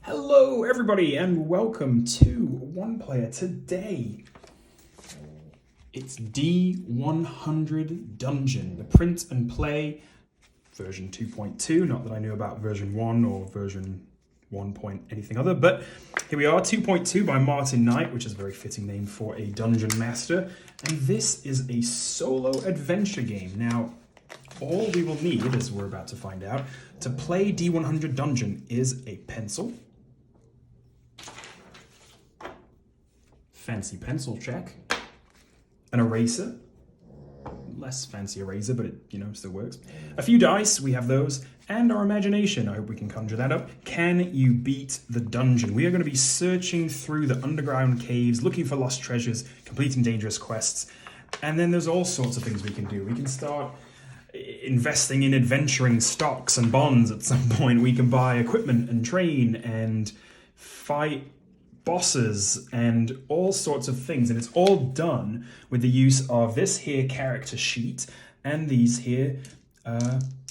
Hello everybody and welcome to One Player. Today it's D100 Dungeon, the print and play version 2.2, not that I knew about version 1 or version 1 point anything other, but here we are, 2.2 by Martin Knight, which is a very fitting name for a dungeon master, and this is a solo adventure game. Now, all we will need, as we're about to find out, to play D100 Dungeon is a pencil, fancy pencil check, an eraser, less fancy eraser, but it, still works. A few dice, we have those, and our imagination. I hope we can conjure that up. Can you beat the dungeon? We are going to be searching through the underground caves, looking for lost treasures, completing dangerous quests, and then there's all sorts of things we can do. We can start investing in adventuring stocks and bonds at some point. We can buy equipment and train and fight bosses and all sorts of things, and it's all done with the use of this here character sheet and these here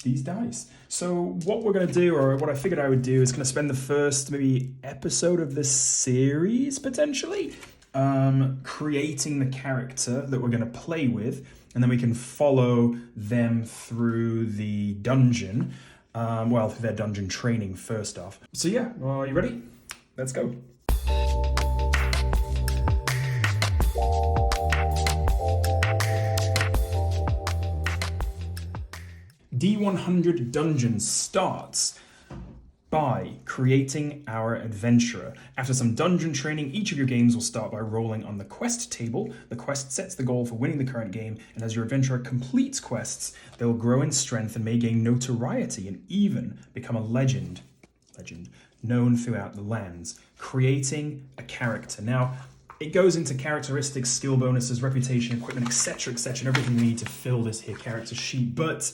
these dice. So what we're going to do, or what I figured I would do, is going to spend the first maybe episode of this series potentially creating the character that we're going to play with, and then we can follow them through the dungeon, through their dungeon training first off. So yeah, are you ready? Let's go. D100 Dungeon starts by creating our adventurer. After some dungeon training, each of your games will start by rolling on the quest table. The quest sets the goal for winning the current game, and as your adventurer completes quests, they'll grow in strength and may gain notoriety and even become a legend known throughout the lands. Creating a character. Now, it goes into characteristics, skill bonuses, reputation, equipment, etc., and everything we need to fill this here character sheet, but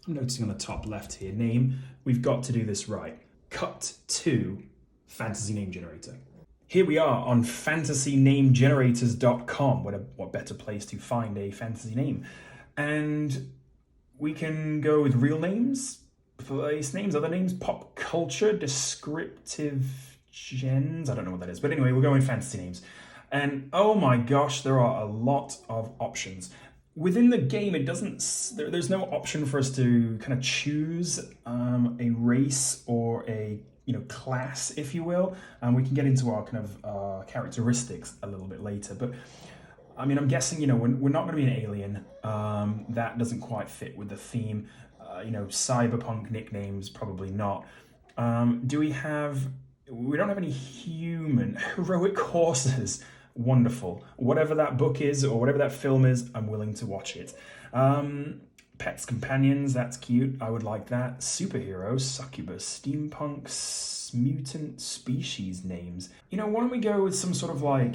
I'm noticing on the top left here, name, we've got to do this right. Cut to fantasy name generator. Here we are on fantasynamegenerators.com. What better place to find a fantasy name? And we can go with real names, place names, other names, pop culture, descriptive gens. I don't know what that is, but anyway, we'll go in fantasy names. And oh my gosh, there are a lot of options. Within the game, there's no option for us to kind of choose a race or a class, if you will. We can get into our kind of characteristics a little bit later. But I mean, I'm guessing we're not going to be an alien. That doesn't quite fit with the theme. Cyberpunk nicknames, probably not. We don't have any human heroic horses. Wonderful. Whatever that book is or whatever that film is, I'm willing to watch it. Pets, companions, that's cute. I would like that. Superheroes, succubus, steampunk, mutant species names. Why don't we go with some sort of we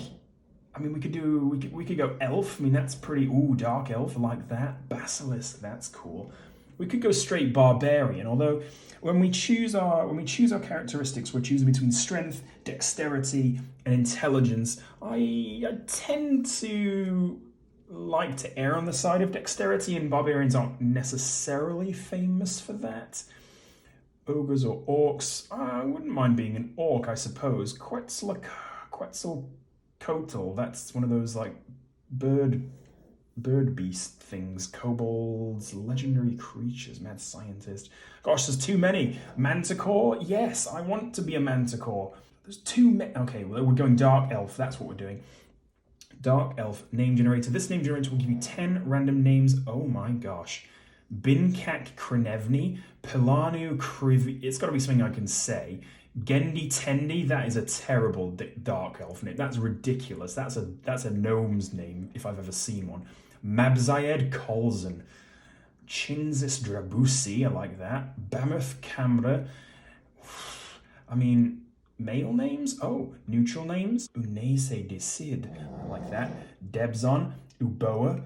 could go elf. I mean, that's pretty, dark elf, I like that. Basilisk, that's cool. We could go straight barbarian, although when we choose our characteristics, we're choosing between strength, dexterity, and intelligence. I tend to like to err on the side of dexterity, and barbarians aren't necessarily famous for that. Ogres or orcs, I wouldn't mind being an orc, I suppose. Quetzalcoatl, that's one of those bird beast things. Kobolds, legendary creatures, mad scientist. Gosh, there's too many. Manticore? Yes, I want to be a manticore. There's too many. Okay, well, we're going dark elf. That's what we're doing. Dark elf name generator. This name generator will give you 10 random names. Oh my gosh. Binkak Krenevni, Pilanu Krivi. It's got to be something I can say. Gendi Tendi, that is a terrible dark elf name. That's ridiculous. That's a gnome's name if I've ever seen one. Mabzayed Kolzen. Chinzis Drabusi, I like that. Bamuth Camra. I mean, male names? Oh, neutral names? Unese Desid, I like that. Debzon, Uboa,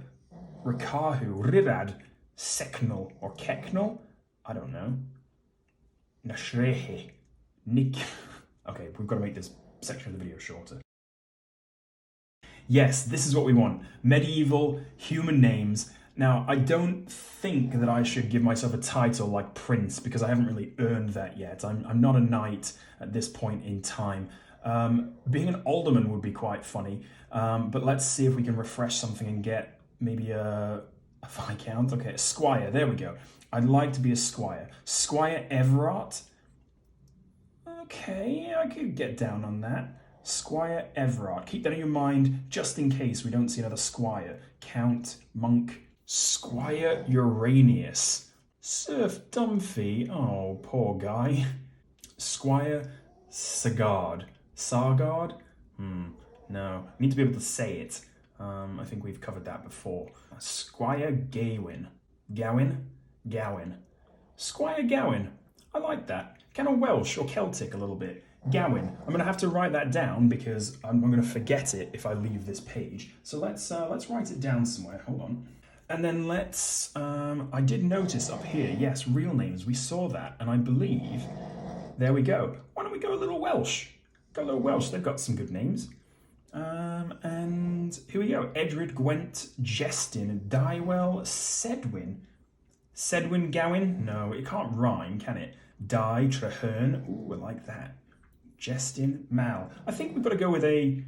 Rikahu, Rirad, Seknal or Keknal? I don't know. Nashrehe. Nick. Okay, we've got to make this section of the video shorter. Yes, this is what we want. Medieval human names Now, I don't think that I should give myself a title like Prince because I haven't really earned that yet. I'm not a knight at this point in time. Being an alderman would be quite funny, but let's see if we can refresh something and get maybe a viscount. Okay, a squire, there we go. I'd like to be a squire. Squire Everard. Okay, I could get down on that. Squire Everard. Keep that in your mind just in case we don't see another squire. Count, monk. Squire Uranius. Serf Dumphy. Oh, poor guy. Squire Sagard. Sargard? No. I need to be able to say it. I think we've covered that before. Squire Gawain. Gowan. Squire Gowan. I like that. Kind of Welsh or Celtic a little bit. Gowan. I'm going to have to write that down because I'm going to forget it if I leave this page. So let's write it down somewhere. Hold on. And then let's, I did notice up here, yes, real names. We saw that. And I believe, there we go. Why don't we go a little Welsh? Go a little Welsh. They've got some good names. And here we go. Edred, Gwent, Jestin, Dywell, Sedwin. Sedwin Gowan? No, it can't rhyme, can it? Di, Treherne. Ooh, I like that. Jestin, Mal. I think we've got to go with a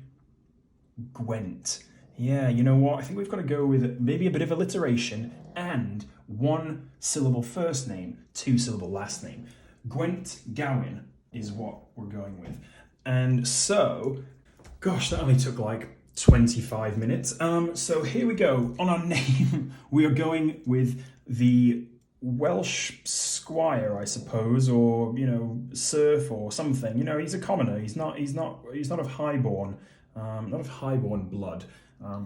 Gwent. Yeah, you know what? I think we've got to go with maybe a bit of alliteration and 1 syllable first name, 2 syllable last name. Gwent Gowan is what we're going with. And so, gosh, that only took like 25 minutes. So here we go. On our name, we are going with the Welsh squire, I suppose, or serf or something. He's a commoner. He's not of highborn, not of highborn blood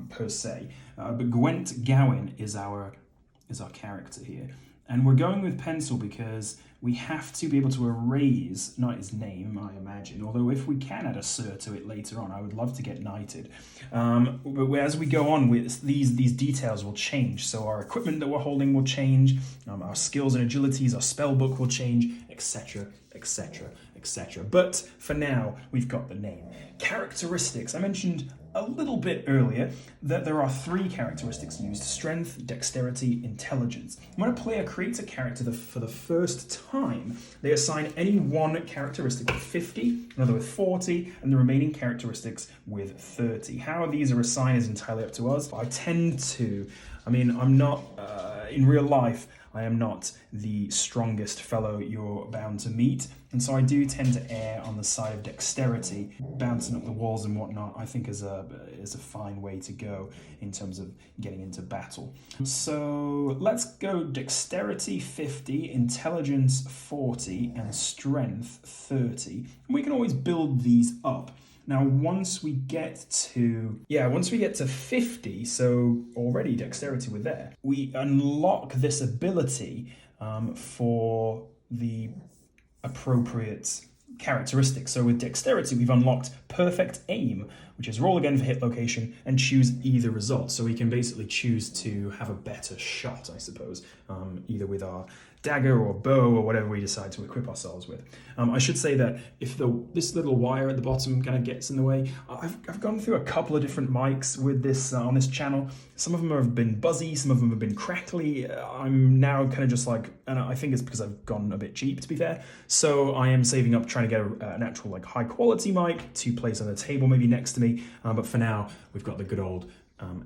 per se. But Gwent Gowan is our character here, and we're going with pencil because we have to be able to erase not his name, I imagine. Although if we can add a sir to it later on, I would love to get knighted. But as we go on, with these details will change. So our equipment that we're holding will change, our skills and agilities, our spell book will change, etc., etc., etc. But for now, we've got the name. Characteristics. I mentioned a little bit earlier that there are 3 characteristics used: strength, dexterity, intelligence. When a player creates a character for the first time, they assign any one characteristic with 50, another with 40, and the remaining characteristics with 30. How these are assigned is entirely up to us. I'm not, in real life, I am not the strongest fellow you're bound to meet, and so I do tend to err on the side of dexterity. Bouncing up the walls and whatnot, I think is a fine way to go in terms of getting into battle. So let's go dexterity 50, intelligence 40, and strength 30. And we can always build these up. Now, once we get to 50, so already dexterity we're there, we unlock this ability for the appropriate characteristics. So with dexterity, we've unlocked perfect aim, which is roll again for hit location and choose either result. So we can basically choose to have a better shot, I suppose, either with our dagger or bow or whatever we decide to equip ourselves with. I should say that if this little wire at the bottom kind of gets in the way, I've gone through a couple of different mics with this on this channel. Some of them have been buzzy, some of them have been crackly. I'm now kind of just like, and I think it's because I've gone a bit cheap, to be fair. So I am saving up trying to get an actual like high quality mic to place on the table, maybe next to me. But for now, we've got the good old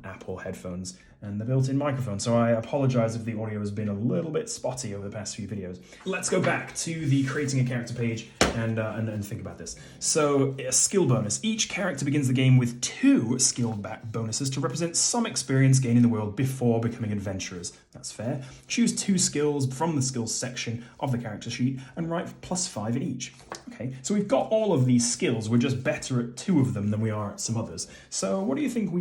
Apple headphones and the built-in microphone, so I apologize if the audio has been a little bit spotty over the past few videos. Let's go back to the creating a character page and think about this. So, a skill bonus. Each character begins the game with 2 skill bonuses to represent some experience gained in the world before becoming adventurers. That's fair. Choose 2 skills from the skills section of the character sheet and write +5 in each. Okay, so we've got all of these skills, we're just better at 2 of them than we are at some others. So what do you think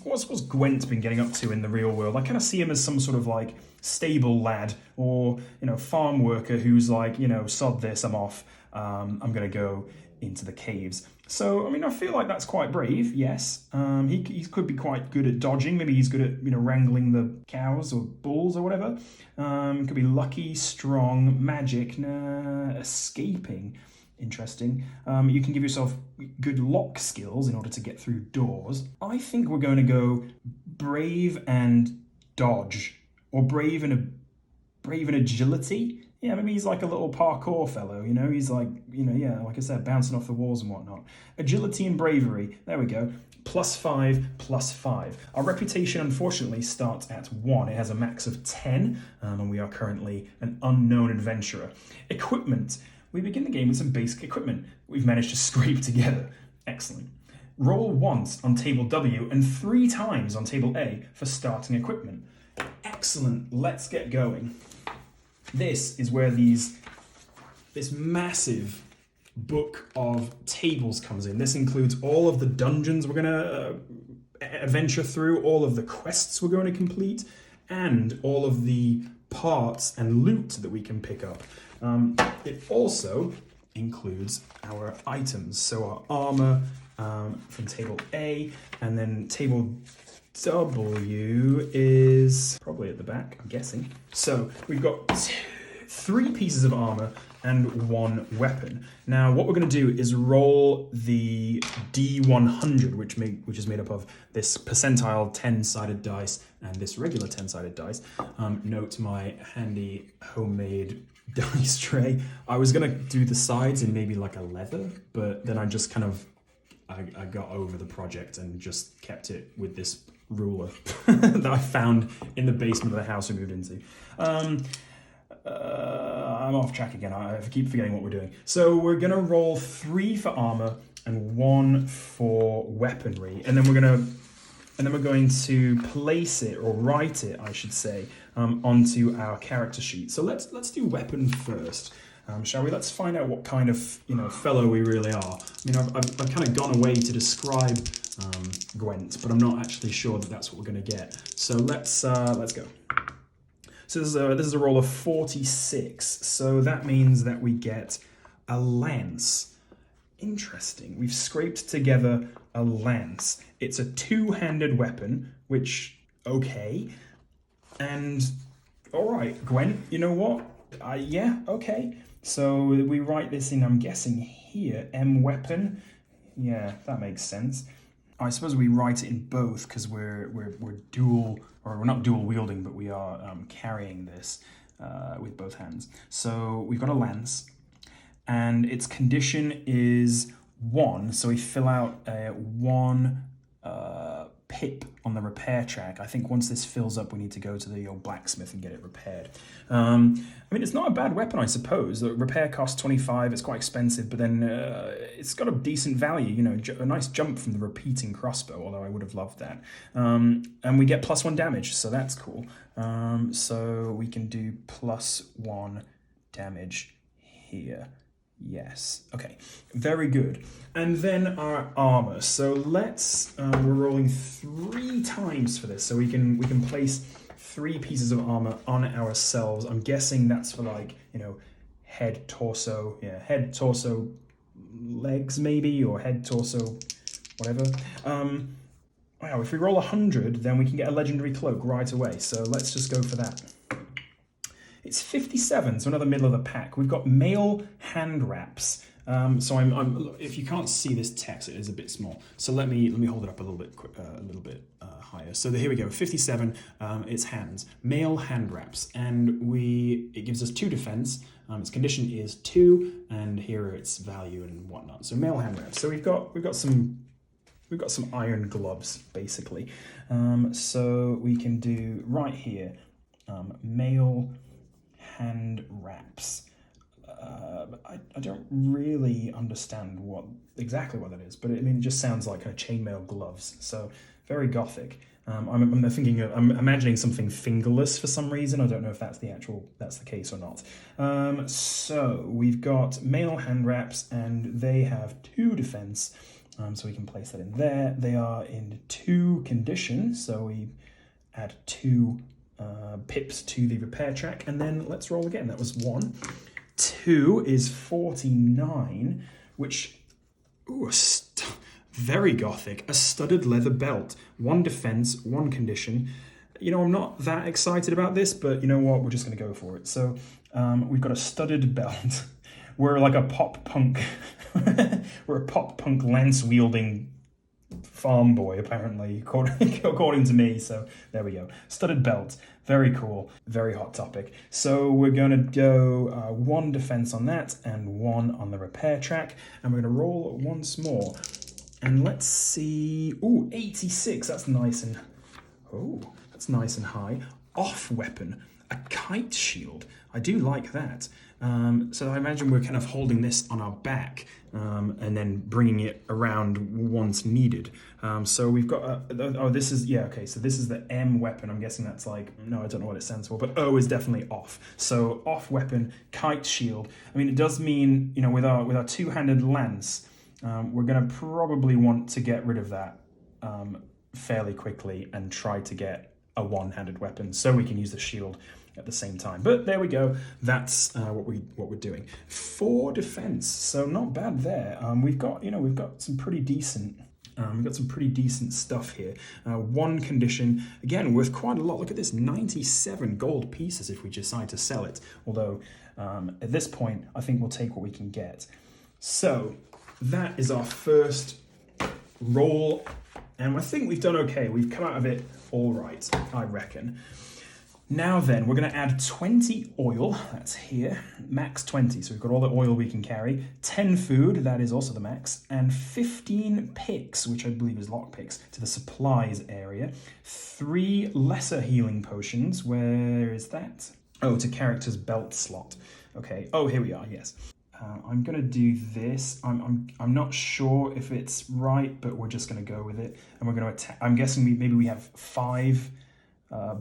what's Gwent been getting up to in the real world? I kind of see him as some sort of like stable lad or, farm worker who's like, sod this, I'm off, I'm going to go into the caves. So, I feel like that's quite brave, yes. He could be quite good at dodging. Maybe he's good at, wrangling the cows or bulls or whatever. Could be lucky, strong, magic, escaping. Interesting. You can give yourself good lock skills in order to get through doors. I think we're going to go brave and dodge, or brave and agility. Yeah, maybe he's like a little parkour fellow, you know, he's like, you know, yeah, like I said, bouncing off the walls and whatnot. Agility and bravery, there we go. +5, +5. Our reputation, unfortunately, starts at 1. It has a max of 10, and we are currently an unknown adventurer. Equipment. We begin the game with some basic equipment we've managed to scrape together. Excellent. Roll once on table W and 3 times on table A for starting equipment. Excellent, let's get going. This is where this massive book of tables comes in. This includes all of the dungeons we're going to adventure through, all of the quests we're going to complete, and all of the parts and loot that we can pick up. It also includes our items, so our armor from table A, and then table W is probably at the back, I'm guessing. So we've got 3 pieces of armor and 1 weapon. Now what we're going to do is roll the D100, which is made up of this percentile 10-sided dice and this regular 10-sided dice. Note my handy homemade dice tray. I was going to do the sides in maybe like a leather, but then I just kind of I got over the project and just kept it with this ruler that I found in the basement of the house we moved into. I'm off track again. I keep forgetting what we're doing. So we're gonna roll 3 for armor and 1 for weaponry, and then we're going to place it, or write it, I should say, onto our character sheet. So let's do weapon first. Shall we? Let's find out what kind of fellow we really are. I mean, I've kind of gone away to describe Gwent, but I'm not actually sure that that's what we're going to get. So let's go. So this is a roll of 46. So that means that we get a lance. Interesting. We've scraped together a lance. It's a 2-handed weapon, which okay. And all right, Gwent. You know what? Yeah. Okay. So we write this in, I'm guessing here, M weapon. Yeah, that makes sense. I suppose we write it in both because we're dual, or we're not dual wielding, but we are carrying this with both hands. So we've got a lance, and its condition is 1. So we fill out 1 pip on the repair track. I think once this fills up, we need to go to the old blacksmith and get it repaired. I mean, it's not a bad weapon, I suppose. The repair costs 25. It's quite expensive, but then it's got a decent value. You know, a nice jump from the repeating crossbow. Although I would have loved that. And we get +1 damage, so that's cool. So we can do +1 damage here. Yes. Okay. Very good. And then our armor. So let's we're rolling 3 times for this, so we can place 3 pieces of armor on ourselves. I'm guessing that's for, like, head, torso. Yeah, head, torso, legs maybe, or head, torso, whatever. Wow. If we roll 100, then we can get a legendary cloak right away. So let's just go for that. It's 57, so another middle of the pack. We've got mail hand wraps. So I'm if you can't see this text, it is a bit small. So let me hold it up a little bit higher. So here we go. 57. It's hands. Mail hand wraps, and it gives us 2 defense. Its condition is 2, and here its value and whatnot. So mail hand wraps. So we've got some iron gloves basically. So we can do right here. Mail hand wraps. I don't really understand exactly what that is, but it just sounds like chainmail gloves. So very gothic. I'm imagining something fingerless for some reason. I don't know if that's the case or not. So we've got mail hand wraps, and they have 2 defense. So we can place that in there. They are in 2 condition, so we add 2 pips to the repair track, and then let's roll again. That was 1. 2 is 49, which, very gothic. A studded leather belt, 1 defense, 1 condition. I'm not that excited about this, but you know what? We're just going to go for it. So we've got a studded belt. We're like a pop punk. We're a pop punk lance wielding farm boy, apparently, according to me. So there we go. Studded belt. Very cool. Very hot topic. So we're going to go 1 defense on that and 1 on the repair track. And we're going to roll once more. And let's see. Ooh, 86. That's nice and... Oh, that's nice and high. Off weapon. A kite shield. I do like that. So I imagine we're kind of holding this on our back and then bringing it around once needed. So we've got, this is, yeah, okay, so this is the M weapon. I'm guessing that's like, no, I don't know what it stands for, but O is definitely off. So off weapon, kite shield. I mean, it does mean, you know, with our two-handed lance, we're going to probably want to get rid of that fairly quickly and try to get a one-handed weapon so we can use the shield at the same time. But there we go. That's what we're doing. 4 defense, so not bad there. We've got some pretty decent. We've got some pretty decent stuff here. 1 condition, again, worth quite a lot. Look at this, 97 gold pieces if we decide to sell it. Although at this point, I think we'll take what we can get. So that is our first roll, and I think we've done okay. We've come out of it all right, I reckon. Now then, we're going to add 20 oil, that's here, max 20, so we've got all the oil we can carry, 10 food, that is also the max, and 15 picks, which I believe is lock picks, to the supplies area, 3 lesser healing potions, where is that? Oh, to character's belt slot. Okay, oh, here we are, yes. I'm going to do this. I'm not sure if it's right, but we're just going to go with it, and we're going to attack. I'm guessing maybe we have 5...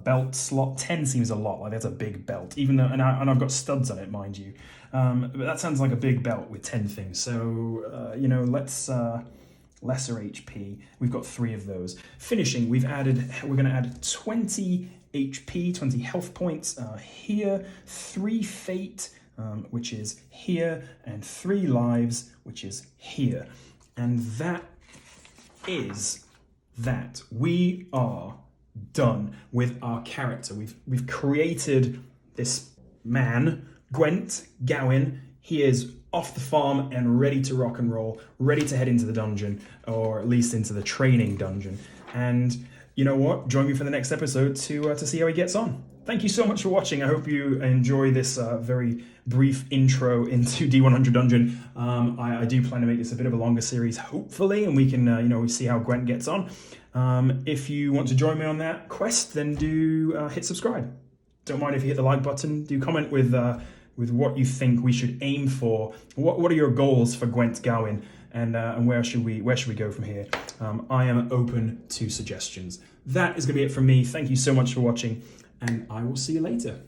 belt slot. 10 seems a lot, like that's a big belt, even though, and I've got studs on it, mind you, but that sounds like a big belt with 10 things. So let's lesser HP, we've got 3 of those. Finishing, we're going to add 20 HP, 20 health points here, 3 fate, which is here, and 3 lives, which is here. And that is that. We are done with our character. We've created this man, Gwent Gawain. He is off the farm and ready to rock and roll, ready to head into the dungeon, or at least into the training dungeon. And you know what? Join me for the next episode to see how he gets on. Thank you so much for watching. I hope you enjoy this very brief intro into D100 Dungeon. I do plan to make this a bit of a longer series, hopefully, and we can see how Gwent gets on. If you want to join me on that quest, then do hit subscribe. Don't mind if you hit the like button. Do comment with what you think we should aim for. What are your goals for Gwent Gawain, and where should we go from here? I am open to suggestions. That is going to be it from me. Thank you so much for watching, and I will see you later.